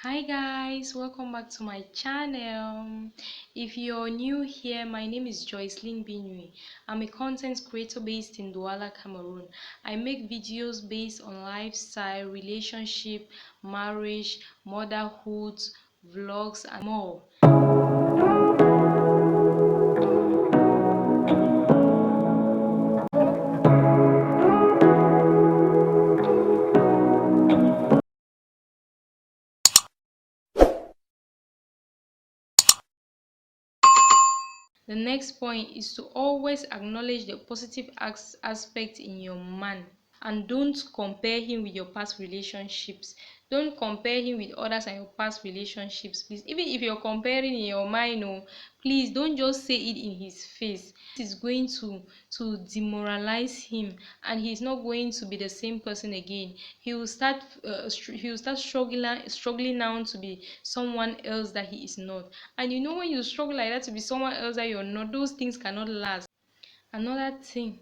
Hi guys, welcome back to my channel. If you're new here, my name is Jocelyn Binwi. I'm a content creator based in Douala, Cameroon. I make videos based on lifestyle, relationship, marriage, motherhood, vlogs and more. The next point is to always acknowledge the positive aspect in your man. And don't compare him with your past relationships. Don't compare him with others and your past relationships, please. Even if you're comparing in your mind, oh, please don't just say it in his face. This is going to demoralize him, and he's not going to be the same person again. He will start struggling now to be someone else that he is not. And you know, when you struggle like that to be someone else that you're not, those things cannot last. Another thing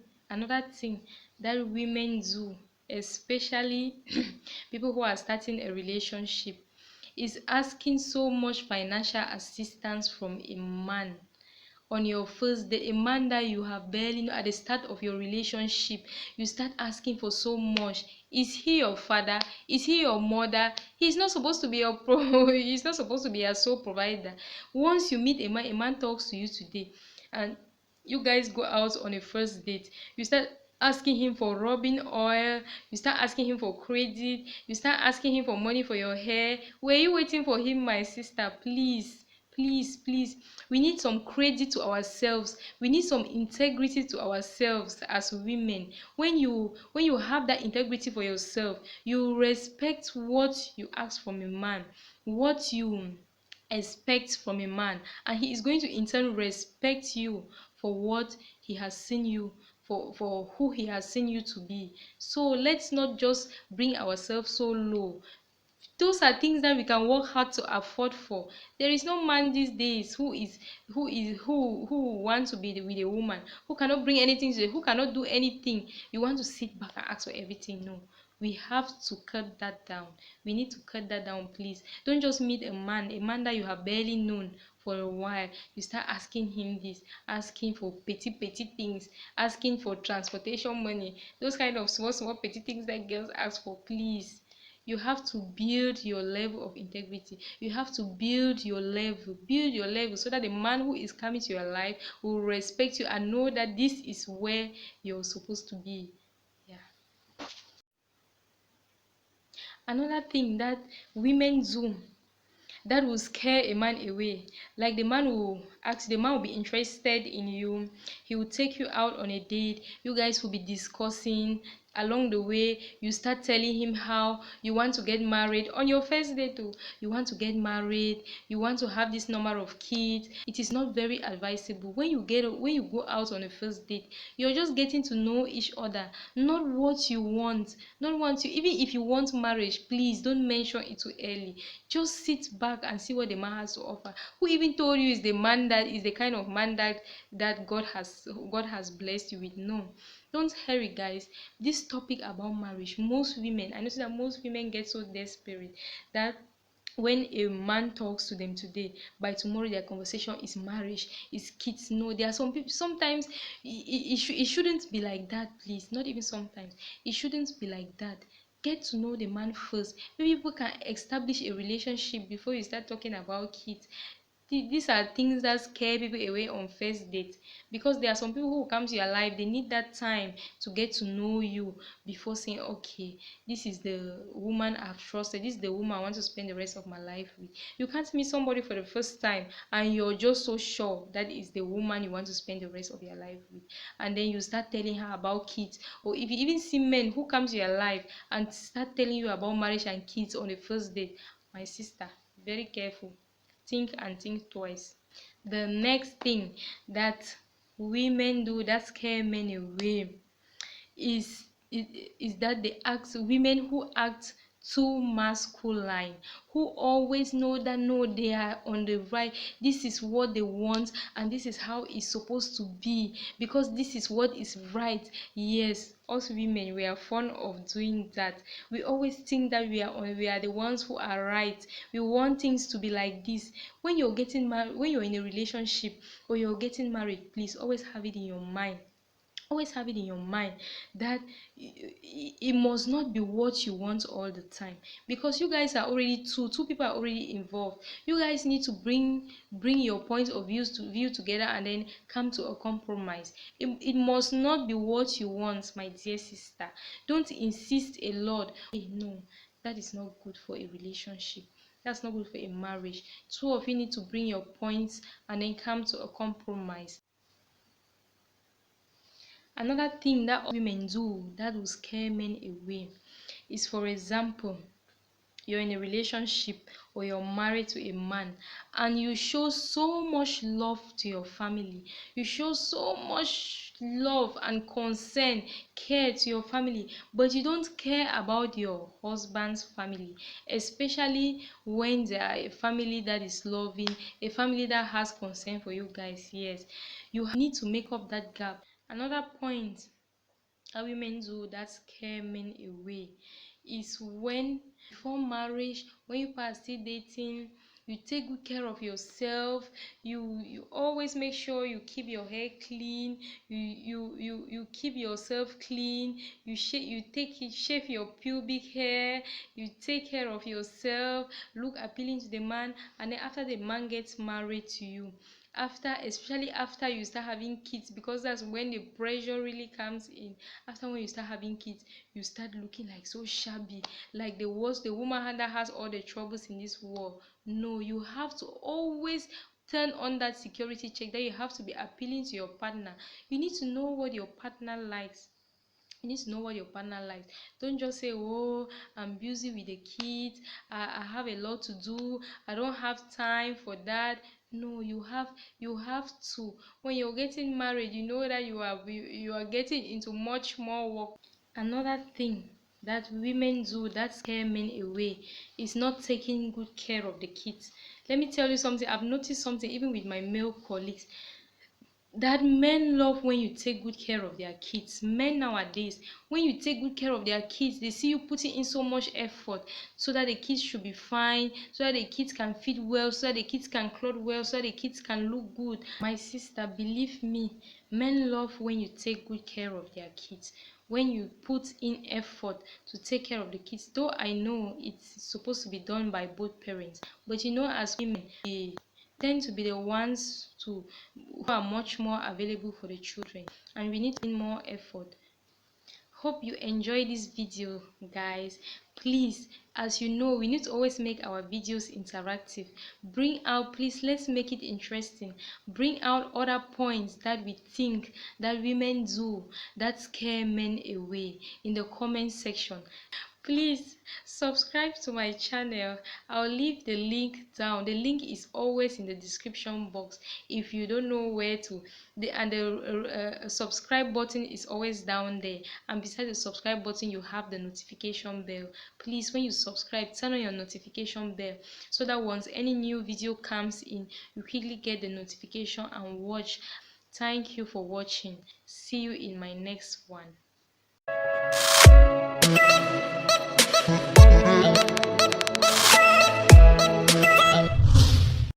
that women do, especially people who are starting a relationship, is asking so much financial assistance from a man on your first day. A man that you have barely know at the start of your relationship, you start asking for so much. Is he your father? Is he your mother? He's not supposed to be your he's not supposed to be your sole provider. Once you meet a man talks to you today, and you guys go out on a first date, you start asking him for rubbing oil, you start asking him for credit, you start asking him for money for your hair. Were you waiting for him, my sister? Please, we need some credit to ourselves. We need some integrity to ourselves as women. When you have that integrity for yourself, you respect what you ask from a man, what you expect from a man, and he is going to in turn respect you for what he has seen you, for who he has seen you to be. So let's not just bring ourselves so low. Those are things that we can work hard to afford for. There is no man these days who wants to be with a woman who cannot bring anything to who cannot do anything. You want to sit back and ask for everything? No, we have to cut that down. We need to cut that down, please. Don't just meet a man that you have barely known for a while. You start asking him this, asking for petty things, asking for transportation money, those kind of small petty things that girls ask for. Please, you have to build your level of integrity. You have to build your level so that the man who is coming to your life will respect you and know that this is where you're supposed to be. Yeah. Another thing that women do that will scare a man away, like the man will be interested in you. He will take you out on a date. You guys will be discussing. Along the way, you start telling him how you want to get married on your first date too. You want to get married, you want to have this number of kids. It is not very advisable. When you go out on a first date, you're just getting to know each other, not what you want. Not want to Even if you want marriage, please don't mention it too early. Just sit back and see what the man has to offer. Who even told you is the kind of man that God has blessed you with? No, don't hurry, guys. This topic about marriage, most women, I notice that most women get so desperate that when a man talks to them today, by tomorrow their conversation is marriage, is kids. No, there are some people sometimes it shouldn't be like that. Please, not even sometimes, it shouldn't be like that. Get to know the man first. Maybe people can establish a relationship before you start talking about kids. These are things that scare people away on first date, because there are some people who come to your life, they need that time to get to know you before saying, okay, this is the woman I've trusted, this is the woman I want to spend the rest of my life with. You can't meet somebody for the first time and you're just so sure that is the woman you want to spend the rest of your life with, and then you start telling her about kids. Or if you even see men who come to your life and start telling you about marriage and kids on the first date, my sister, very careful. Think twice. The next thing that women do that scare men away is is that they ask women who act too masculine, who always know that no, they are on the right, this is what they want, and this is how it's supposed to be because this is what is right. Yes, us women, we are fond of doing that. We always think that we are the ones who are right. We want things to be like this. When you're getting married, when you're in a relationship or you're getting married, please always have it in your mind, always have it in your mind that it must not be what you want all the time, because you guys are already two people are already involved. You guys need to bring your point of view together and then come to a compromise. It must not be what you want, my dear sister. Don't insist a lot. No, that is not good for a relationship. That's not good for a marriage. Two of you need to bring your points and then come to a compromise. Another thing that women do that will scare men away is, for example, you're in a relationship or you're married to a man and you show so much love to your family. You show so much love and concern, care to your family, but you don't care about your husband's family, especially when they are a family that is loving, a family that has concern for you guys. Yes, you need to make up that gap. Another point that women do that scare men away is when, before marriage, when you are still dating, you take good care of yourself. You always make sure you keep your hair clean. You keep yourself clean. You shave your pubic hair. You take care of yourself, look appealing to the man, and then after the man gets married to you, after, especially after you start having kids, because that's when the pressure really comes in. After, when you start having kids, you start looking like so shabby, like the woman that has all the troubles in this world. No, you have to always turn on that security check, that you have to be appealing to your partner. You need to know what your partner likes. You need to know what your partner likes. Don't just say, oh, I'm busy with the kids, I have a lot to do, I don't have time for that. No, you have to. When you're getting married, you know that you are getting into much more work. Another thing that women do that scare men away is not taking good care of the kids. Let me tell you something. I've noticed something even with my male colleagues, that men love when you take good care of their kids. Men nowadays, when you take good care of their kids, they see you putting in so much effort so that the kids should be fine, so that the kids can feed well, so that the kids can clothe well, so that the kids can look good. My sister, believe me, men love when you take good care of their kids, when you put in effort to take care of the kids. Though I know it's supposed to be done by both parents, but as women, we tend to be the ones who are much more available for the children, and we need to put in more effort. Hope you enjoy this video, guys. Please, as you know, we need to always make our videos interactive. Please, let's make it interesting. Bring out other points that we think that women do that scare men away in the comment section. Please subscribe to my channel. I'll leave the link down. The link is always in the description box if you don't know where to. The subscribe button is always down there, and beside the subscribe button you have the notification bell. Please, when you subscribe, turn on your notification bell so that once any new video comes in, you quickly get the notification and watch. Thank you for watching. See you in my next one.